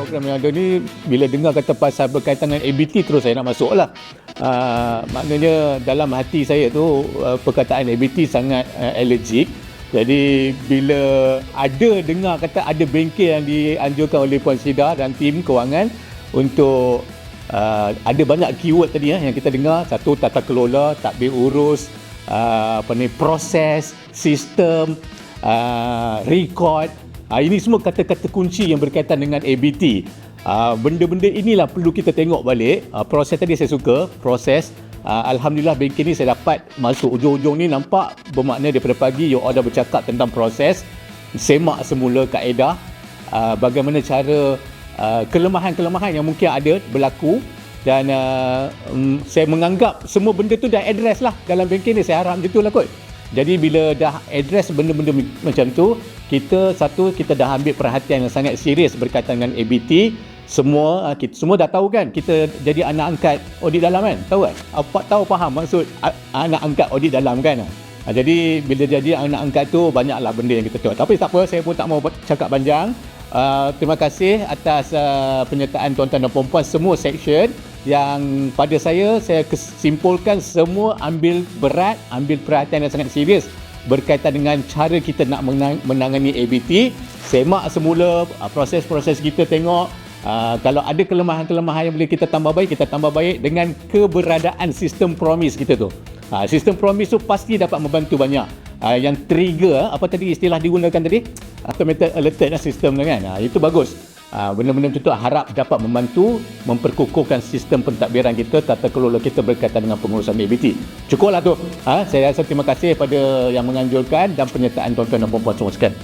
program yang ada ni, bila dengar kata pasal berkaitan dengan ABT, terus saya nak masuk lah. Maknanya dalam hati saya tu perkataan ABT sangat allergic. Jadi bila ada dengar kata ada bengkel yang dianjurkan oleh Puan Syida dan tim kewangan untuk ada banyak keyword tadi yang kita dengar. Satu, tata kelola, tadbir urus, proses, sistem, record. Ini semua kata-kata kunci yang berkaitan dengan ABT. Benda-benda inilah perlu kita tengok balik. Proses tadi saya suka, proses. Alhamdulillah bengkel ni saya dapat masuk ujung-ujung ni, nampak bermakna daripada pagi you all dah bercakap tentang proses, semak semula kaedah, bagaimana cara kelemahan-kelemahan yang mungkin ada berlaku, dan saya menganggap semua benda tu dah address lah dalam bengkel ni. Saya harap macam tu lah kot. Jadi bila dah address benda-benda macam tu, kita dah ambil perhatian yang sangat serius berkaitan dengan ABT. Kita semua dah tahu kan, kita jadi anak angkat audit dalam kan, tahu kan? Tahu faham maksud anak angkat audit dalam kan? Jadi bila jadi anak angkat tu, banyaklah benda yang kita tengok. Tapi tak apa, saya pun tak mau cakap panjang. Terima kasih atas penyertaan tuan-tuan dan puan-puan semua section yang pada saya simpulkan semua ambil perhatian yang sangat serius berkaitan dengan cara kita nak menangani ABT. Semak semula proses-proses kita, tengok kalau ada kelemahan-kelemahan yang boleh kita tambah baik, kita tambah baik dengan keberadaan sistem promise kita tu. Sistem promise tu pasti dapat membantu banyak. Yang trigger, apa tadi istilah digunakan tadi? Automated alert sistem kan. Itu bagus. Benda-benda macam tu harap dapat membantu memperkukuhkan sistem pentadbiran kita, tata kelola kita berkaitan dengan pengurusan ABT. Cukuplah tu. Saya rasa terima kasih pada yang menganjurkan dan penyertaan tuan-tuan dan puan-puan semua sekalian.